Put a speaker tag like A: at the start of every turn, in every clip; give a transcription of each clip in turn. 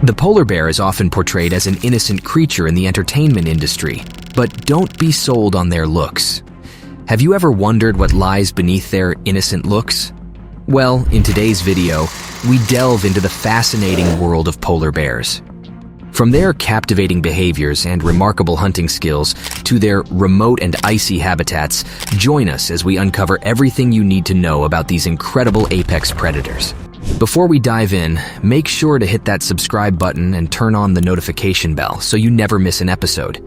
A: The polar bear is often portrayed as an innocent creature in the entertainment industry, but don't be sold on their looks. Have you ever wondered what lies beneath their innocent looks? Well, in today's video, we delve into the fascinating world of polar bears. From their captivating behaviors and remarkable hunting skills to their remote and icy habitats, join us as we uncover everything you need to know about these incredible apex predators. Before we dive in, make sure to hit that subscribe button and turn on the notification bell so you never miss an episode.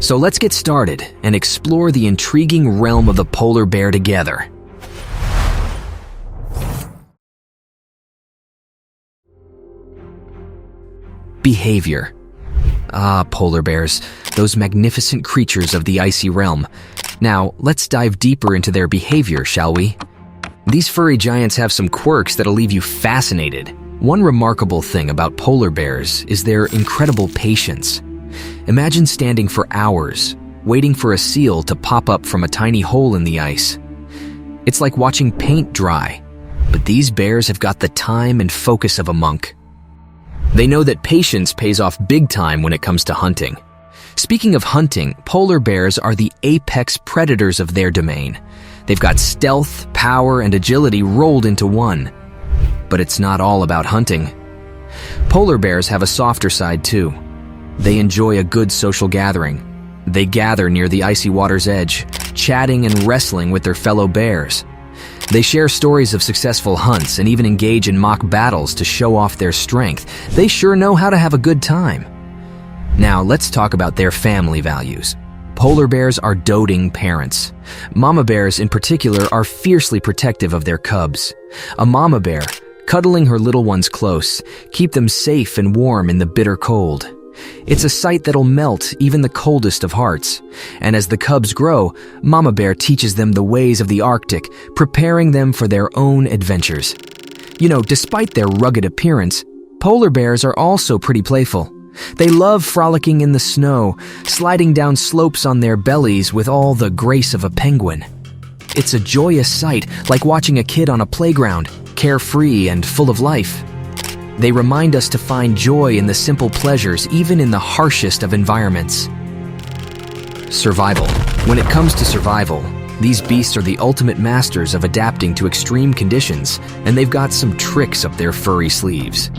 A: So let's get started and explore the intriguing realm of the polar bear together. Behavior. Polar bears, those magnificent creatures of the icy realm. Now, let's dive deeper into their behavior, shall we? These furry giants have some quirks that'll leave you fascinated. One remarkable thing about polar bears is their incredible patience. Imagine standing for hours, waiting for a seal to pop up from a tiny hole in the ice. It's like watching paint dry, but these bears have got the time and focus of a monk. They know that patience pays off big time when it comes to hunting. Speaking of hunting, polar bears are the apex predators of their domain. They've got stealth, power, and agility rolled into one. But it's not all about hunting. Polar bears have a softer side too. They enjoy a good social gathering. They gather near the icy water's edge, chatting and wrestling with their fellow bears. They share stories of successful hunts and even engage in mock battles to show off their strength. They sure know how to have a good time. Now let's talk about their family values. Polar bears are doting parents. Mama bears in particular are fiercely protective of their cubs. A mama bear, cuddling her little ones close, keep them safe and warm in the bitter cold. It's a sight that'll melt even the coldest of hearts. And as the cubs grow, Mama Bear teaches them the ways of the Arctic, preparing them for their own adventures. You know, despite their rugged appearance, polar bears are also pretty playful. They love frolicking in the snow, sliding down slopes on their bellies with all the grace of a penguin. It's a joyous sight, like watching a kid on a playground, carefree and full of life. They remind us to find joy in the simple pleasures, even in the harshest of environments. Survival. When it comes to survival, these beasts are the ultimate masters of adapting to extreme conditions, and they've got some tricks up their furry sleeves.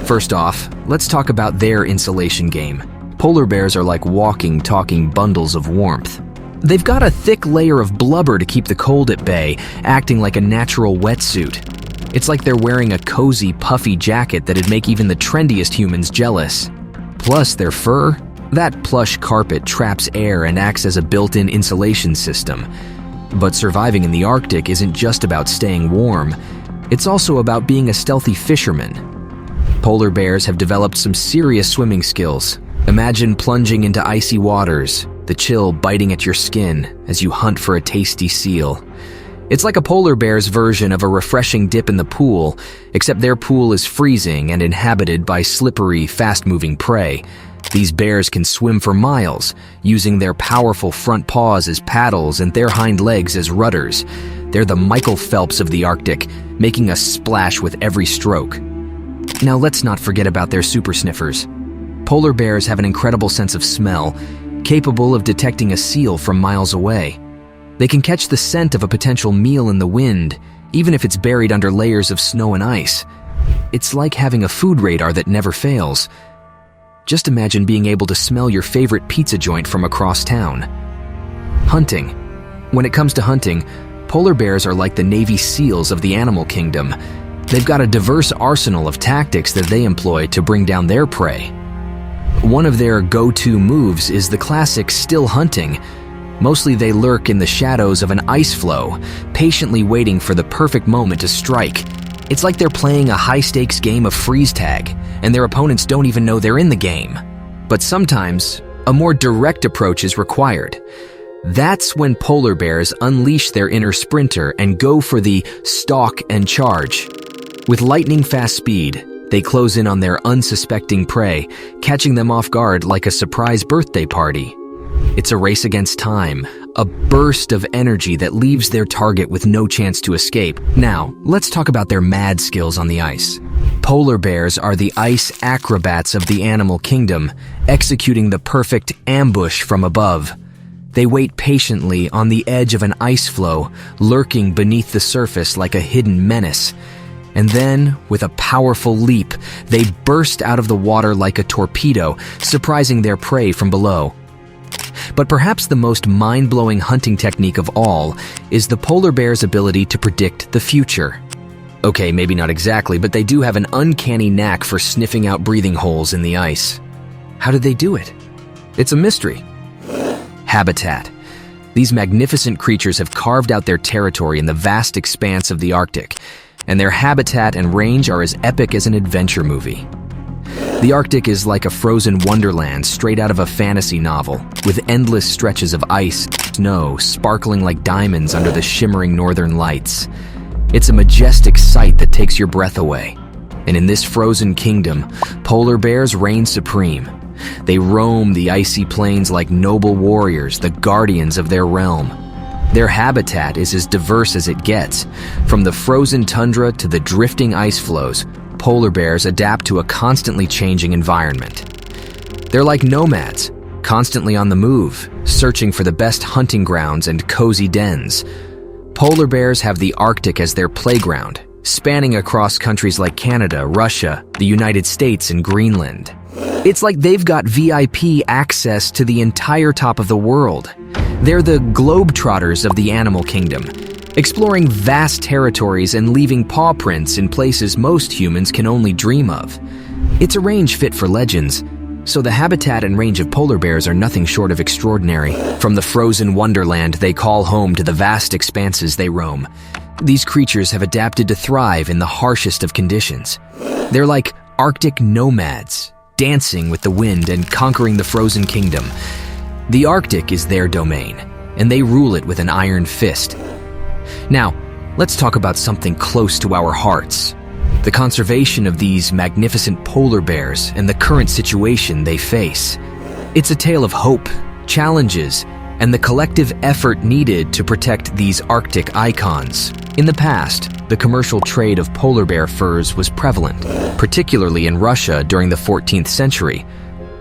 A: First off, let's talk about their insulation game. Polar bears are like walking, talking bundles of warmth. They've got a thick layer of blubber to keep the cold at bay, acting like a natural wetsuit. It's like they're wearing a cozy, puffy jacket that'd make even the trendiest humans jealous. Plus their fur, that plush carpet traps air and acts as a built-in insulation system. But surviving in the Arctic isn't just about staying warm, it's also about being a stealthy fisherman. Polar bears have developed some serious swimming skills. Imagine plunging into icy waters, the chill biting at your skin as you hunt for a tasty seal. It's like a polar bear's version of a refreshing dip in the pool, except their pool is freezing and inhabited by slippery, fast-moving prey. These bears can swim for miles, using their powerful front paws as paddles and their hind legs as rudders. They're the Michael Phelps of the Arctic, making us splash with every stroke. Now let's not forget about their super sniffers. Polar bears have an incredible sense of smell, capable of detecting a seal from miles away. They can catch the scent of a potential meal in the wind, even if it's buried under layers of snow and ice. It's like having a food radar that never fails. Just imagine being able to smell your favorite pizza joint from across town. Hunting. When it comes to hunting, polar bears are like the Navy SEALs of the animal kingdom. They've got a diverse arsenal of tactics that they employ to bring down their prey. One of their go-to moves is the classic still hunting. Mostly they lurk in the shadows of an ice floe, patiently waiting for the perfect moment to strike. It's like they're playing a high-stakes game of freeze tag, and their opponents don't even know they're in the game. But sometimes, a more direct approach is required. That's when polar bears unleash their inner sprinter and go for the stalk and charge. With lightning-fast speed, they close in on their unsuspecting prey, catching them off guard like a surprise birthday party. It's a race against time, a burst of energy that leaves their target with no chance to escape. Now, let's talk about their mad skills on the ice. Polar bears are the ice acrobats of the animal kingdom, executing the perfect ambush from above. They wait patiently on the edge of an ice floe, lurking beneath the surface like a hidden menace. And then, with a powerful leap, they burst out of the water like a torpedo, surprising their prey from below. But perhaps the most mind-blowing hunting technique of all is the polar bear's ability to predict the future. Okay, maybe not exactly, but they do have an uncanny knack for sniffing out breathing holes in the ice. How do they do it? It's a mystery. Habitat. These magnificent creatures have carved out their territory in the vast expanse of the Arctic, and their habitat and range are as epic as an adventure movie. The Arctic is like a frozen wonderland straight out of a fantasy novel, with endless stretches of ice and snow sparkling like diamonds under the shimmering northern lights. It's a majestic sight that takes your breath away. And in this frozen kingdom, polar bears reign supreme. They roam the icy plains like noble warriors, the guardians of their realm. Their habitat is as diverse as it gets. From the frozen tundra to the drifting ice floes, polar bears adapt to a constantly changing environment. They're like nomads, constantly on the move, searching for the best hunting grounds and cozy dens. Polar bears have the Arctic as their playground, spanning across countries like Canada, Russia, the United States, and Greenland. It's like they've got VIP access to the entire top of the world. They're the globetrotters of the animal kingdom, exploring vast territories and leaving paw prints in places most humans can only dream of. It's a range fit for legends, so the habitat and range of polar bears are nothing short of extraordinary. From the frozen wonderland they call home to the vast expanses they roam, these creatures have adapted to thrive in the harshest of conditions. They're like Arctic nomads, dancing with the wind and conquering the frozen kingdom. The Arctic is their domain, and they rule it with an iron fist. Now, let's talk about something close to our hearts: the conservation of these magnificent polar bears and the current situation they face. It's a tale of hope, challenges, and the collective effort needed to protect these Arctic icons. In the past, the commercial trade of polar bear furs was prevalent, particularly in Russia during the 14th century.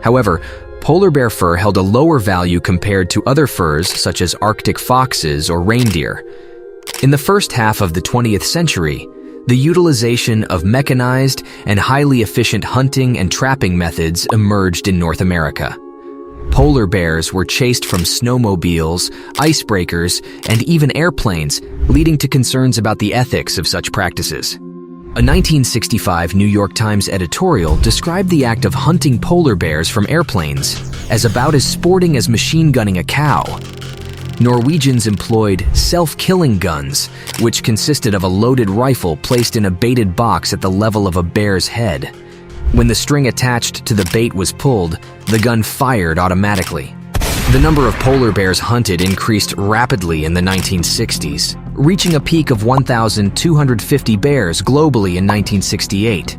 A: However, polar bear fur held a lower value compared to other furs such as Arctic foxes or reindeer. In the first half of the 20th century, the utilization of mechanized and highly efficient hunting and trapping methods emerged in North America. Polar bears were chased from snowmobiles, icebreakers, and even airplanes, leading to concerns about the ethics of such practices. A 1965 New York Times editorial described the act of hunting polar bears from airplanes as about as sporting as machine gunning a cow. Norwegians employed self-killing guns, which consisted of a loaded rifle placed in a baited box at the level of a bear's head. When the string attached to the bait was pulled, the gun fired automatically. The number of polar bears hunted increased rapidly in the 1960s, reaching a peak of 1,250 bears globally in 1968.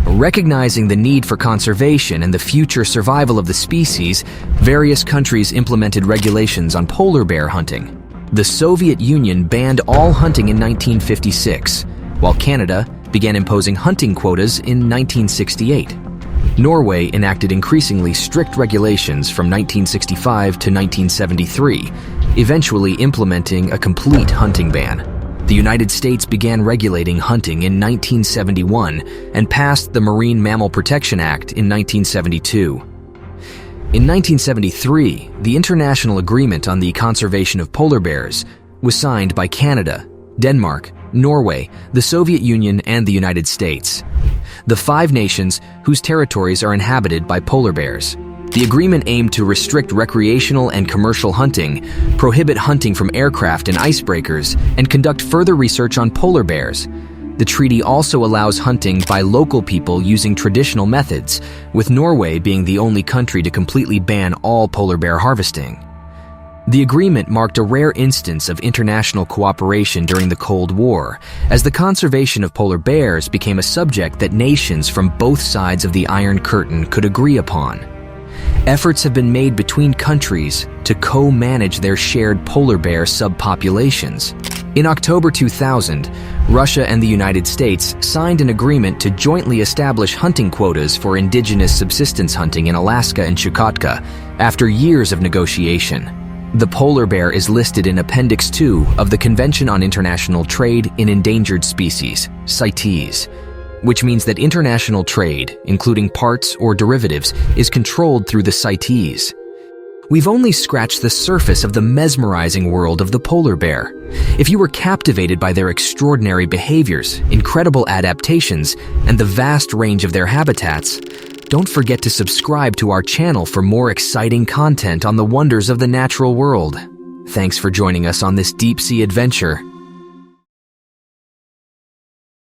A: Recognizing the need for conservation and the future survival of the species, various countries implemented regulations on polar bear hunting. The Soviet Union banned all hunting in 1956, while Canada began imposing hunting quotas in 1968. Norway enacted increasingly strict regulations from 1965 to 1973, eventually implementing a complete hunting ban. The United States began regulating hunting in 1971 and passed the Marine Mammal Protection Act in 1972. In 1973, the International Agreement on the Conservation of Polar Bears was signed by Canada, Denmark, Norway, the Soviet Union, and the United States, the 5 nations whose territories are inhabited by polar bears. The agreement aimed to restrict recreational and commercial hunting, prohibit hunting from aircraft and icebreakers, and conduct further research on polar bears. The treaty also allows hunting by local people using traditional methods, with Norway being the only country to completely ban all polar bear harvesting. The agreement marked a rare instance of international cooperation during the Cold War, as the conservation of polar bears became a subject that nations from both sides of the Iron Curtain could agree upon. Efforts have been made between countries to co-manage their shared polar bear subpopulations. In October 2000, Russia and the United States signed an agreement to jointly establish hunting quotas for indigenous subsistence hunting in Alaska and Chukotka after years of negotiation. The polar bear is listed in Appendix 2 of the Convention on International Trade in Endangered Species, CITES, which means that international trade, including parts or derivatives, is controlled through the CITES. We've only scratched the surface of the mesmerizing world of the polar bear. If you were captivated by their extraordinary behaviors, incredible adaptations, and the vast range of their habitats, don't forget to subscribe to our channel for more exciting content on the wonders of the natural world. Thanks for joining us on this deep-sea adventure.